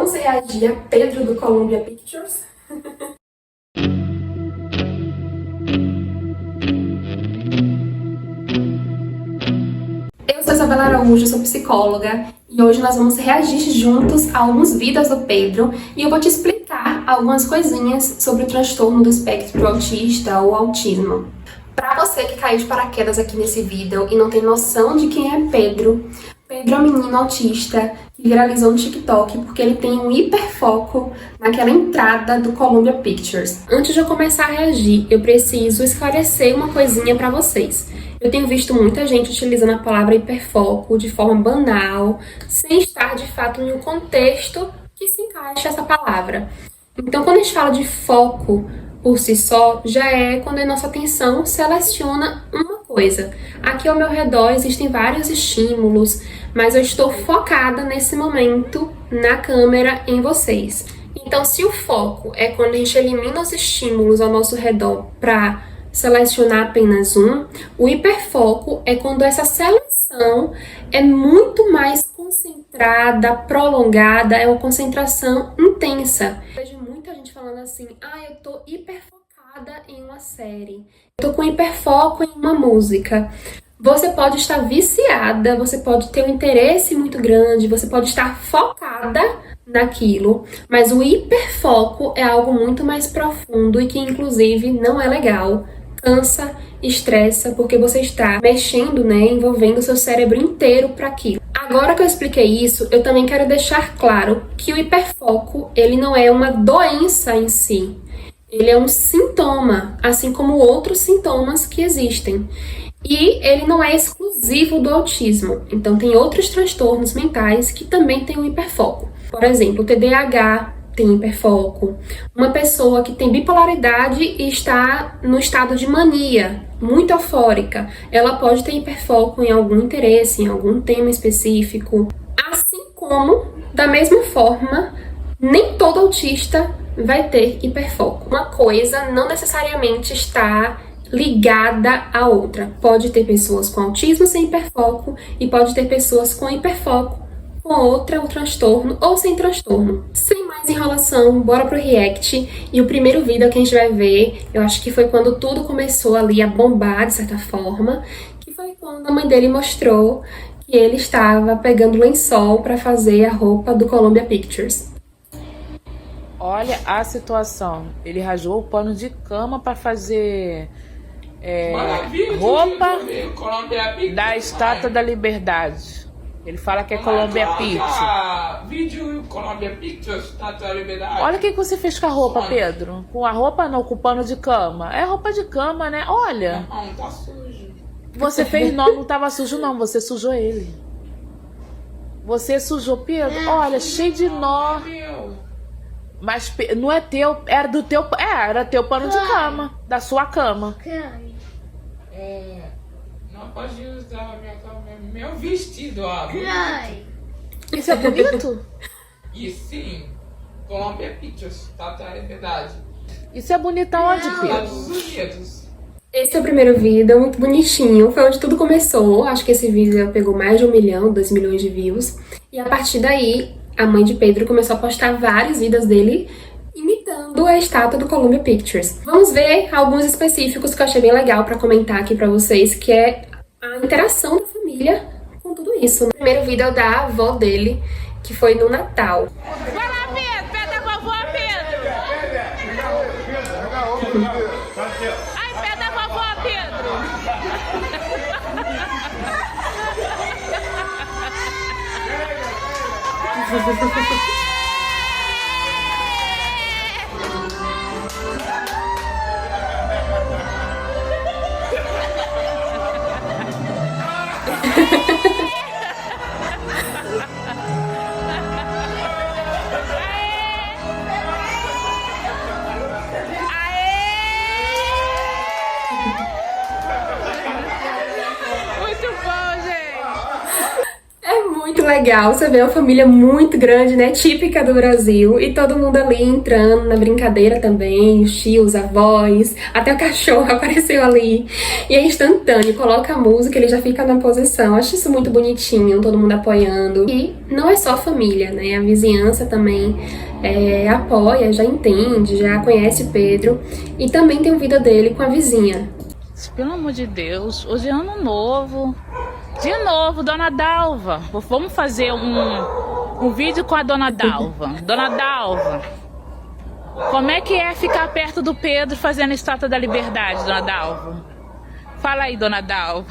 Vamos reagir a Pedro do Columbia Pictures? Eu sou Isabela Araújo, sou psicóloga e hoje nós vamos reagir juntos a alguns vídeos do Pedro e eu vou te explicar algumas coisinhas sobre o transtorno do espectro autista ou autismo. Para você que caiu de paraquedas aqui nesse vídeo e não tem noção de quem é Pedro, Pedro é um menino autista que viralizou no TikTok porque ele tem um hiperfoco naquela entrada do Columbia Pictures. Antes de eu começar a reagir, eu preciso esclarecer uma coisinha para vocês. Eu tenho visto muita gente utilizando a palavra hiperfoco de forma banal, sem estar de fato em um contexto que se encaixe essa palavra. Então, quando a gente fala de foco por si só, já é quando a nossa atenção seleciona uma coisa. Aqui ao meu redor existem vários estímulos, mas eu estou focada nesse momento na câmera em vocês. Então, se o foco é quando a gente elimina os estímulos ao nosso redor para selecionar apenas um, o hiperfoco é quando essa seleção é muito mais concentrada, prolongada, é uma concentração intensa. Eu vejo muita gente falando assim, eu tô hiperfocada em uma série, eu tô com hiperfoco em uma música. Você pode estar viciada, você pode ter um interesse muito grande, você pode estar focada naquilo, mas o hiperfoco é algo muito mais profundo e que inclusive não é legal. Cansa, estressa, porque você está mexendo, envolvendo o seu cérebro inteiro para aquilo. Agora que eu expliquei isso, eu também quero deixar claro que o hiperfoco, ele não é uma doença em si. Ele é um sintoma, assim como outros sintomas que existem. E ele não é exclusivo do autismo. Então, tem outros transtornos mentais que também têm um hiperfoco. Por exemplo, o TDAH tem hiperfoco. Uma pessoa que tem bipolaridade e está no estado de mania, muito eufórica, ela pode ter hiperfoco em algum interesse, em algum tema específico. Assim como, da mesma forma, nem todo autista vai ter hiperfoco. Uma coisa não necessariamente está ligada à outra. Pode ter pessoas com autismo sem hiperfoco e pode ter pessoas com hiperfoco com outra, o transtorno ou sem transtorno. Sem mais enrolação, bora pro react. E o primeiro vídeo que a gente vai ver, eu acho que foi quando tudo começou ali a bombar, de certa forma, que foi quando a mãe dele mostrou que ele estava pegando lençol para fazer a roupa do Columbia Pictures. Olha a situação. Ele rasgou o pano de cama para fazer roupa da Estátua da Liberdade. Ele fala que é Columbia Pictures. Vídeo Columbia Pictures, Estátua da Liberdade. Olha o que você fez com a roupa, Pedro. Com a roupa não, com o pano de cama. É roupa de cama, né? Olha. Não, tá sujo. Você fez, não tava sujo não, você sujou ele. Você sujou, Pedro? Olha, cheio de nó. Mas não é teu, era do teu, era teu pano de cama, da sua cama. Não pode usar meu vestido, ó. Isso é bonito? E sim, Columbia Pictures, Estátua da Liberdade. Isso é bonito aonde, Pedro? Estados Unidos. Esse é o primeiro vídeo, muito bonitinho, foi onde tudo começou. Acho que esse vídeo pegou mais de 1 milhão, 2 milhões de views. E a partir daí, a mãe de Pedro começou a postar vários vídeos dele imitando a estátua do Columbia Pictures. Vamos ver alguns específicos que eu achei bem legal pra comentar aqui pra vocês, que é a interação da família com tudo isso. O primeiro vídeo é o da avó dele, que foi no Natal. Vai lá, Pedro! Pede a vovó, Pedro! Ai, pede a vovó, Pedro! legal, você vê uma família muito grande, né, típica do Brasil, e todo mundo ali entrando na brincadeira também, os tios, avós, até o cachorro apareceu ali. E é instantâneo, coloca a música, ele já fica na posição. Acho isso muito bonitinho, todo mundo apoiando. E não é só a família, né, a vizinhança também apoia, já entende, já conhece o Pedro, e também tem o vídeo dele com a vizinha. Pelo amor de Deus, hoje é ano novo. De novo, Dona Dalva. Vamos fazer um vídeo com a Dona Dalva. Dona Dalva, como é que é ficar perto do Pedro fazendo a Estátua da Liberdade, Dona Dalva? Fala aí, Dona Dalva.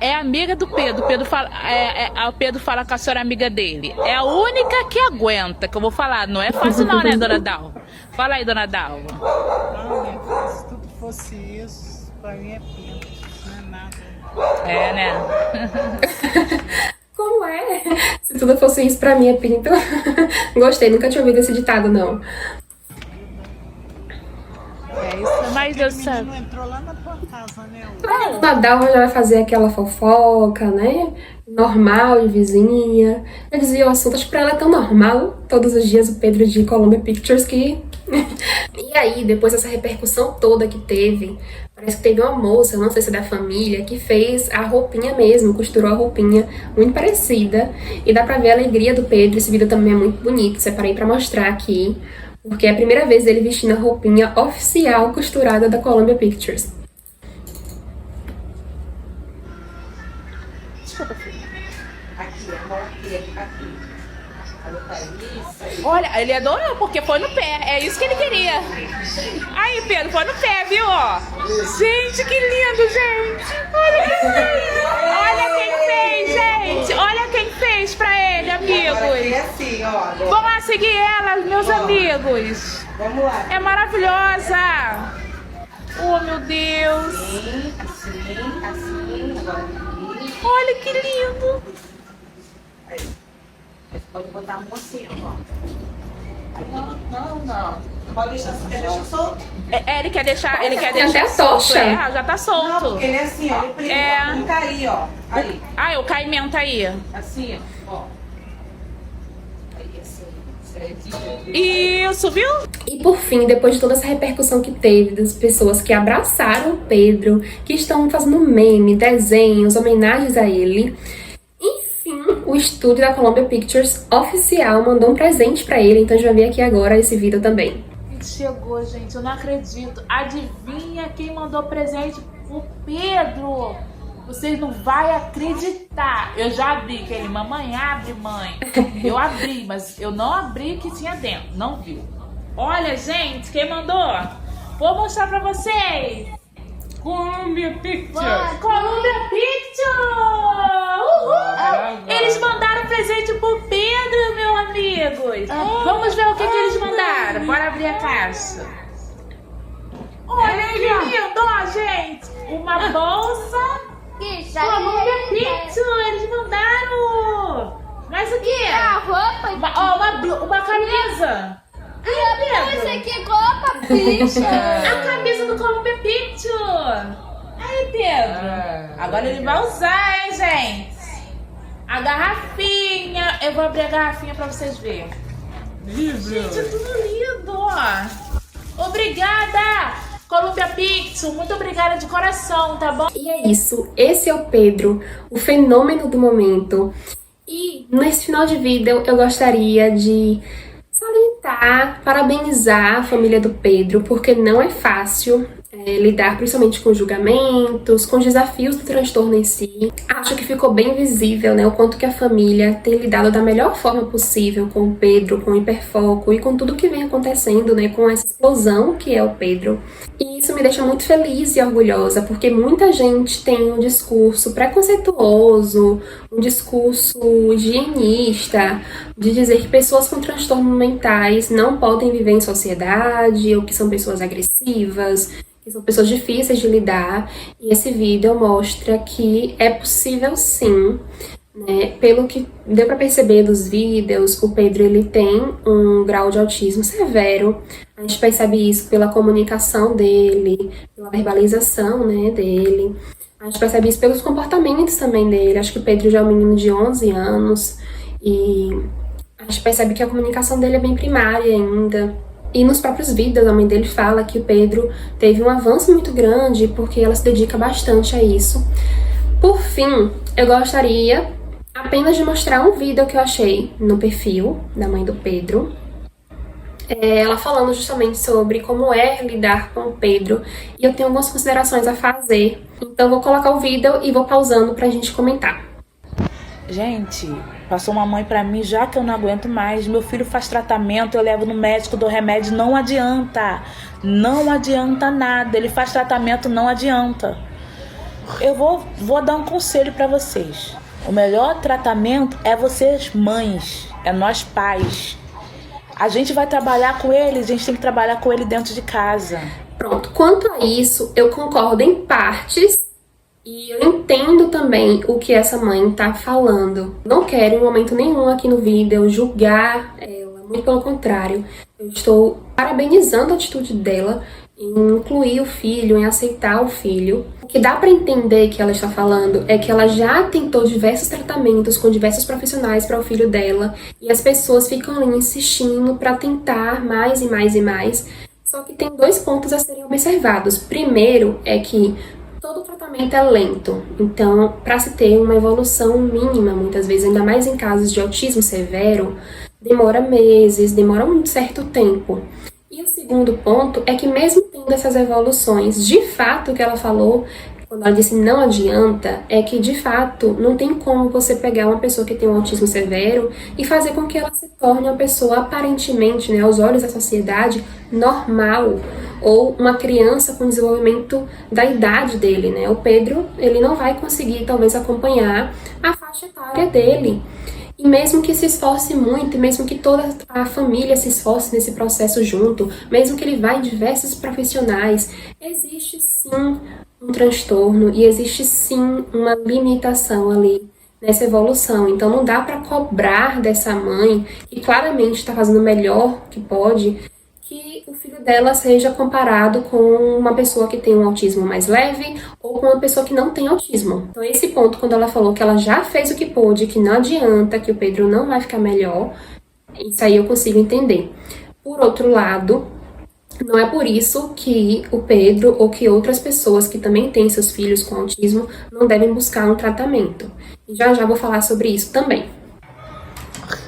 É amiga do Pedro. O Pedro fala que a senhora é amiga dele. É a única que aguenta, que eu vou falar. Não é fácil não, né, Dona Dalva? Fala aí, Dona Dalva. Não, minha filha, se tudo fosse isso, pra mim é pinto, não é nada. É, né? Como é? Se tudo fosse isso, pra mim é pinto. Gostei, nunca tinha ouvido esse ditado, não. É isso, mas Deus O sabe. menino entrou lá na tua casa, né? A Dalva já vai fazer aquela fofoca, né? Normal, de vizinha. Já dizia o assunto, acho que pra ela é tão normal, todos os dias o Pedro de Columbia Pictures, que... E aí, depois dessa repercussão toda que teve, parece que teve uma moça, não sei se é da família, que fez a roupinha mesmo, costurou a roupinha muito parecida. E dá pra ver a alegria do Pedro, esse vídeo também é muito bonito, separei pra mostrar aqui. Porque é a primeira vez dele vestindo a roupinha oficial costurada da Columbia Pictures. Desculpa, filho. Aqui, aqui. Olha, ele adorou porque foi no pé. É isso que ele queria. Aí, Pedro, foi no pé, viu? Ó. Gente, que lindo, gente. Olha quem fez, gente. Olha quem fez pra ele, amigos. Assim, ó. Vamos lá seguir ela, meus amigos. Vamos lá. É maravilhosa. Oh, meu Deus. Assim. Agora aqui. Olha que lindo. Pode botar a mocinha, ó. Não. Pode deixar, solto. Ele quer deixar, Até a solto. tocha. Já tá Não, solto. porque ele é assim, ó. Ele brinca aí, ó. Aí. Ah, o caimento aí. Assim, ó. Aí, assim. Certinho. Isso, viu? E por fim, depois de toda essa repercussão que teve, das pessoas que abraçaram o Pedro, que estão fazendo meme, desenhos, homenagens a ele, enfim, o estúdio da Columbia Pictures oficial mandou um presente pra ele, então a gente vai ver aqui agora esse vídeo também. Chegou, gente, eu não acredito. Adivinha quem mandou presente pro Pedro? Vocês não vão acreditar. Eu já abri, que ele, mamãe, abre, mãe. Eu abri, mas eu não abri o que tinha dentro, não viu. Olha, gente, quem mandou? Vou mostrar pra vocês. Columbia Pictures. Columbia Pictures! Uhul! Eles mandaram presente pro Pedro, meus amigos. Vamos ver o que eles mandaram. Bora abrir a caixa. Olha que lindo, ó, gente. Uma bolsa. Columbia Pictures, eles mandaram. Mais o quê? A roupa. Uma camisa. Isso aqui é roupa, bicha. A camisa do Columbia Pictures. Aí, Pedro. Agora ele vai usar, hein, gente? A garrafinha. Eu vou abrir a garrafinha pra vocês verem. Gente, é tudo lindo, ó. Obrigada, Columbia Pictures. Muito obrigada de coração, tá bom? E é isso, esse é o Pedro, o fenômeno do momento. E nesse final de vídeo eu gostaria de salientar, parabenizar a família do Pedro, porque não é fácil lidar principalmente com julgamentos, com os desafios do transtorno em si. Acho que ficou bem visível, né, o quanto que a família tem lidado da melhor forma possível com o Pedro, com o hiperfoco e com tudo que vem acontecendo, né, com essa explosão que é o Pedro. E isso me deixa muito feliz e orgulhosa, porque muita gente tem um discurso preconceituoso, um discurso higienista, de dizer que pessoas com transtornos mentais não podem viver em sociedade, ou que são pessoas agressivas, que são pessoas difíceis de lidar. E esse vídeo mostra que é possível sim, né? Pelo que deu pra perceber dos vídeos, o Pedro ele tem um grau de autismo severo. A gente percebe isso pela comunicação dele, pela verbalização, né, dele. A A gente percebe isso pelos comportamentos também dele. Acho que o Pedro já é um menino de 11 anos e a gente percebe que a comunicação dele é bem primária ainda. E nos próprios vídeos, a mãe dele fala que o Pedro teve um avanço muito grande porque ela se dedica bastante a isso. Por fim, eu gostaria apenas de mostrar um vídeo que eu achei no perfil da mãe do Pedro. Ela falando justamente sobre como é lidar com o Pedro. E eu tenho algumas considerações a fazer. Então vou colocar o vídeo e vou pausando pra gente comentar. Gente, passou uma mãe pra mim, já que eu não aguento mais. Meu filho faz tratamento, eu levo no médico, dou remédio, não adianta. Não adianta nada. Ele faz tratamento, não adianta. Eu vou dar um conselho pra vocês. O melhor tratamento é vocês mães, é nós pais. A gente vai trabalhar com ele, a gente tem que trabalhar com ele dentro de casa. Pronto, quanto a isso, eu concordo em partes e eu entendo também o que essa mãe tá falando. Não quero em momento nenhum aqui no vídeo julgar ela, muito pelo contrário. Eu estou parabenizando a atitude dela em incluir o filho, em aceitar o filho. O que dá para entender que ela está falando é que ela já tentou diversos tratamentos com diversos profissionais para o filho dela e as pessoas ficam ali insistindo para tentar mais e mais e mais. Só que tem 2 pontos a serem observados. Primeiro é que todo tratamento é lento, então para se ter uma evolução mínima, muitas vezes, ainda mais em casos de autismo severo, demora meses, demora um certo tempo. E o segundo ponto é que mesmo tendo essas evoluções, de fato o que ela falou, quando ela disse não adianta, é que de fato não tem como você pegar uma pessoa que tem um autismo severo e fazer com que ela se torne uma pessoa aparentemente, né, aos olhos da sociedade, normal, ou uma criança com desenvolvimento da idade dele, né? O Pedro, ele não vai conseguir talvez acompanhar a faixa etária dele. E mesmo que se esforce muito, e mesmo que toda a família se esforce nesse processo junto, mesmo que ele vá em diversos profissionais, existe sim um transtorno e existe sim uma limitação ali nessa evolução. Então não dá para cobrar dessa mãe, que claramente está fazendo o melhor que pode, que o filho dela seja comparado com uma pessoa que tem um autismo mais leve ou com uma pessoa que não tem autismo. Então esse ponto, quando ela falou que ela já fez o que pôde, que não adianta, que o Pedro não vai ficar melhor, isso aí eu consigo entender. Por outro lado, não é por isso que o Pedro ou que outras pessoas que também têm seus filhos com autismo não devem buscar um tratamento. E já vou falar sobre isso também.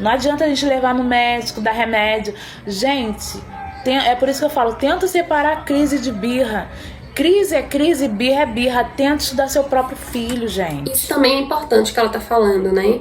Não adianta a gente levar no médico, dar remédio. Gente, é por isso que eu falo, tenta separar crise de birra. Crise é crise, birra é birra. Tenta estudar seu próprio filho, gente. Isso também é importante que ela tá falando, né?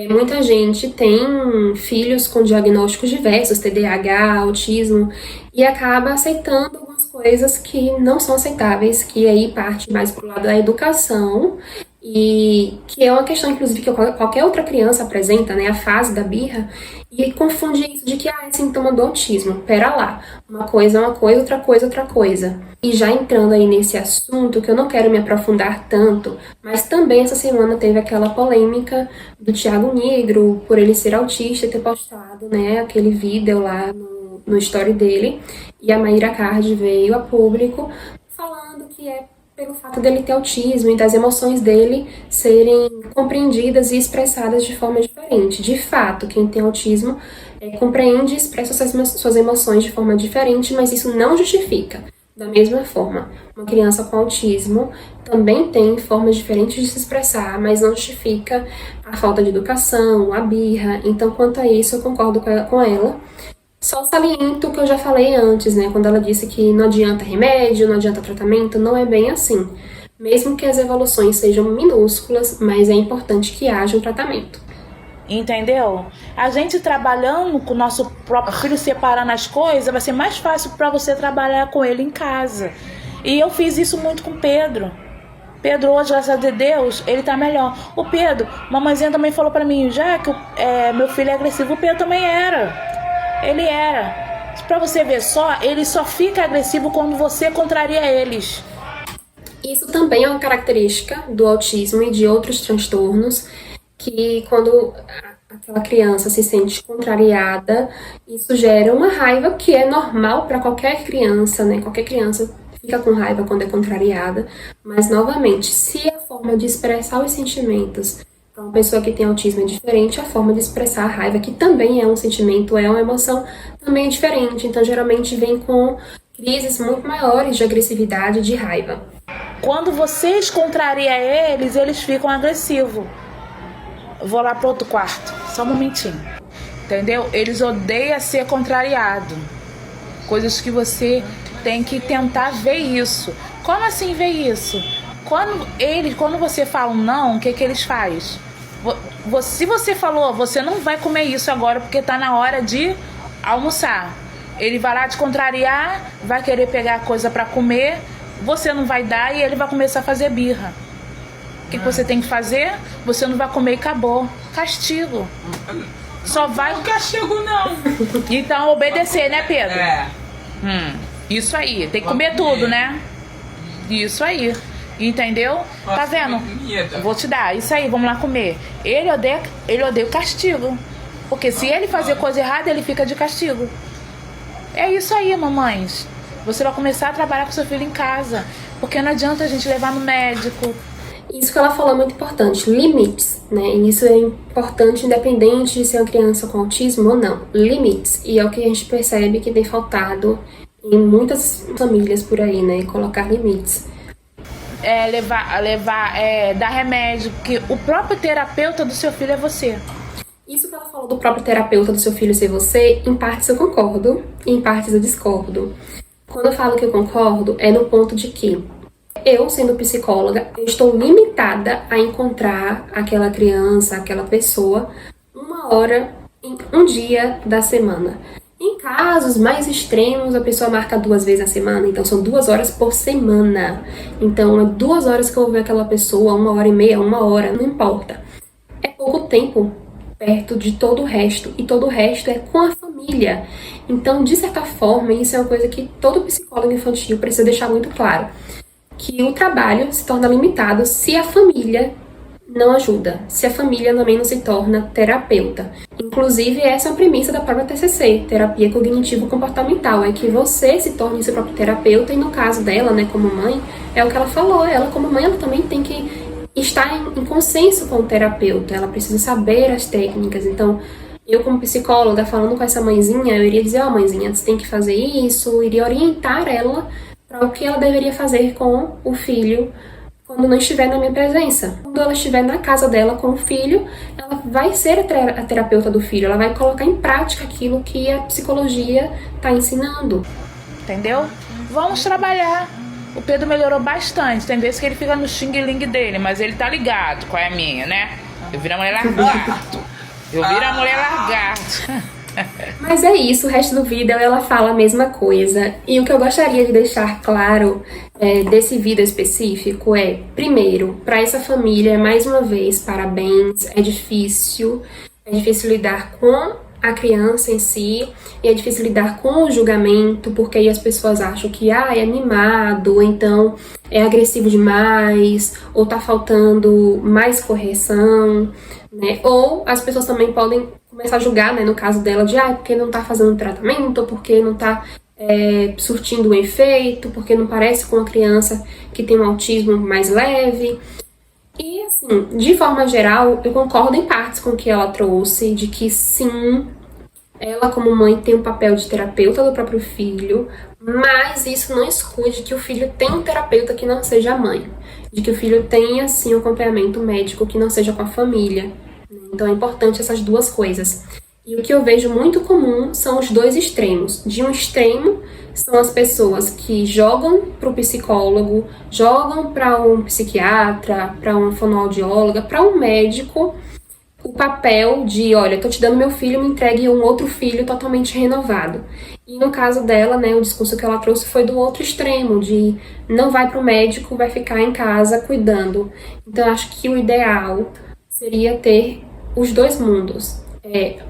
Muita gente tem filhos com diagnósticos diversos, TDAH, autismo, e acaba aceitando algumas coisas que não são aceitáveis, que aí parte mais pro lado da educação, e que é uma questão, inclusive, que qualquer outra criança apresenta, né, a fase da birra, e confunde isso de que é sintoma do autismo. Pera lá, uma coisa é uma coisa, outra coisa é outra coisa. E já entrando aí nesse assunto, que eu não quero me aprofundar tanto, mas também essa semana teve aquela polêmica do Thiago Negro, por ele ser autista e ter postado, né, aquele vídeo lá no story dele, e a Mayra Card veio a público falando que é pelo fato dele ter autismo e das emoções dele serem compreendidas e expressadas de forma diferente. De fato, quem tem autismo compreende e expressa suas emoções de forma diferente, mas isso não justifica. Da mesma forma, uma criança com autismo também tem formas diferentes de se expressar, mas não justifica a falta de educação, a birra. Então, quanto a isso, eu concordo com ela. Só saliento o que eu já falei antes, né? Quando ela disse que não adianta remédio, não adianta tratamento, não é bem assim. Mesmo que as evoluções sejam minúsculas, mas é importante que haja um tratamento. Entendeu? A gente trabalhando com o nosso próprio filho, separando as coisas, vai ser mais fácil para você trabalhar com ele em casa. E eu fiz isso muito com o Pedro. Pedro hoje, graças a Deus, ele tá melhor. O Pedro, mamãezinha também falou para mim, já que meu filho é agressivo, o Pedro também era. Ele era. Pra você ver só, ele só fica agressivo quando você contraria eles. Isso também é uma característica do autismo e de outros transtornos, que quando aquela criança se sente contrariada, isso gera uma raiva que é normal para qualquer criança, né? Qualquer criança fica com raiva quando é contrariada, mas novamente, se a forma de expressar os sentimentos para uma pessoa que tem autismo é diferente, a forma de expressar a raiva, que também é um sentimento, é uma emoção, também é diferente. Então, geralmente vem com crises muito maiores de agressividade e de raiva. Quando vocês contrariam eles, eles ficam agressivos. Vou lá pro outro quarto, só um momentinho. Entendeu? Eles odeiam ser contrariado. Coisas que você tem que tentar ver isso. Como assim ver isso? Quando você fala um não, o que eles fazem? Se você falou, você não vai comer isso agora porque tá na hora de almoçar. Ele vai lá te contrariar, vai querer pegar coisa pra comer, você não vai dar e ele vai começar a fazer birra. O que você tem que fazer? Você não vai comer e acabou. Castigo. Só vai... Não castigo não. Então obedecer, né, Pedro? É. Isso aí, tem que comer tudo, né? Isso aí. Entendeu? Tá vendo? Vou te dar, isso aí, vamos lá comer. Ele odeia o castigo. Porque se ele fazer coisa errada, ele fica de castigo. É isso aí, mamães. Você vai começar a trabalhar com seu filho em casa. Porque não adianta a gente levar no médico. Isso que ela falou é muito importante, limites, né? E isso é importante independente de ser uma criança com autismo ou não. Limites. E é o que a gente percebe que tem faltado em muitas famílias por aí, né? Colocar limites. Dar remédio, porque o próprio terapeuta do seu filho é você. Isso que ela falou do próprio terapeuta do seu filho ser você, em partes eu concordo, e em partes eu discordo. Quando eu falo que eu concordo, é no ponto de que eu, sendo psicóloga, eu estou limitada a encontrar aquela criança, aquela pessoa, 1 hora em um dia da semana. Em casos mais extremos, a pessoa marca 2 vezes na semana, então são 2 horas por semana. Então é 2 horas que eu vou ver aquela pessoa, 1h30, 1 hora, não importa. É pouco tempo perto de todo o resto, e todo o resto é com a família. Então, de certa forma, isso é uma coisa que todo psicólogo infantil precisa deixar muito claro, que o trabalho se torna limitado se a família não ajuda, se a família também não se torna terapeuta. Inclusive, essa é a premissa da própria TCC, Terapia Cognitivo-Comportamental, é que você se torne seu próprio terapeuta, e no caso dela, né, como mãe, é o que ela falou, ela como mãe, ela também tem que estar em consenso com o terapeuta, ela precisa saber as técnicas. Então, eu como psicóloga, falando com essa mãezinha, eu iria dizer, ó, mãezinha, você tem que fazer isso, iria orientar ela para o que ela deveria fazer com o filho quando não estiver na minha presença. Quando ela estiver na casa dela com o filho, ela vai ser a terapeuta do filho, ela vai colocar em prática aquilo que a psicologia está ensinando. Entendeu? Vamos trabalhar. O Pedro melhorou bastante. Tem vezes que ele fica no xing-ling dele, mas ele tá ligado qual é a minha, né? Eu viro a mulher lagarto. Mas é isso, o resto do vídeo ela fala a mesma coisa. E o que eu gostaria de deixar claro desse vídeo específico é, primeiro, para essa família, mais uma vez, parabéns. É difícil lidar com a criança em si, e é difícil lidar com o julgamento, porque aí as pessoas acham que é mimado, ou então é agressivo demais, ou tá faltando mais correção, né? Ou as pessoas também podem começar a julgar, né, no caso dela, de porque não tá fazendo tratamento, ou porque não tá surtindo um efeito, porque não parece com uma criança que tem um autismo mais leve. E assim, de forma geral, eu concordo em partes com o que ela trouxe, de que sim, ela como mãe tem um papel de terapeuta do próprio filho, mas isso não exclui de que o filho tenha um terapeuta que não seja a mãe, de que o filho tenha sim um acompanhamento médico que não seja com a família. Então é importante essas duas coisas. E o que eu vejo muito comum são os dois extremos. De um extremo são as pessoas que jogam para o psicólogo, jogam para um psiquiatra, para uma fonoaudióloga, para um médico, o papel de, olha, tô te dando meu filho, me entregue um outro filho totalmente renovado. E no caso dela, né, o discurso que ela trouxe foi do outro extremo, de não vai para o médico, vai ficar em casa cuidando. Então acho que o ideal seria ter os dois mundos.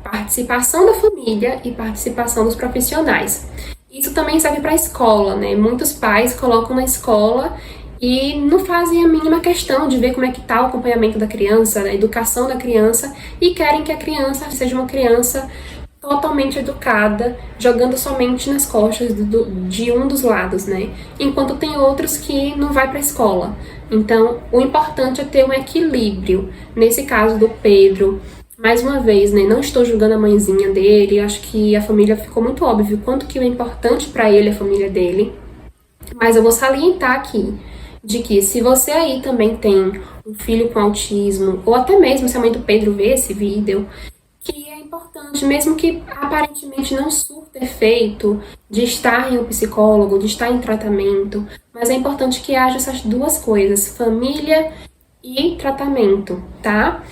Participação da família e participação dos profissionais. Isso também serve para a escola, né? Muitos pais colocam na escola e não fazem a mínima questão de ver como é que está o acompanhamento da criança, a educação da criança, e querem que a criança seja uma criança totalmente educada, jogando somente nas costas de um dos lados, né? Enquanto tem outros que não vai para a escola. Então, o importante é ter um equilíbrio. Nesse caso do Pedro, mais uma vez, né? Não estou julgando a mãezinha dele, acho que a família ficou muito óbvio quanto que é importante para ele a família dele. Mas eu vou salientar aqui de que se você aí também tem um filho com autismo, ou até mesmo se a mãe do Pedro vê esse vídeo, que é importante, mesmo que aparentemente não surta efeito de estar em um psicólogo, de estar em tratamento, mas é importante que haja essas duas coisas, família e tratamento, tá?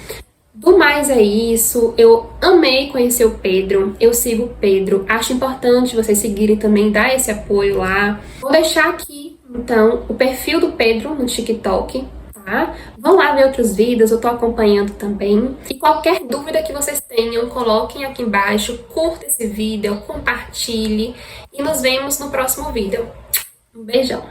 Do mais é isso, eu amei conhecer o Pedro, eu sigo o Pedro, acho importante vocês seguirem também, dar esse apoio lá. Vou deixar aqui, então, o perfil do Pedro no TikTok, tá? Vão lá ver outros vídeos, eu tô acompanhando também. E qualquer dúvida que vocês tenham, coloquem aqui embaixo, curta esse vídeo, compartilhe e nos vemos no próximo vídeo. Um beijão!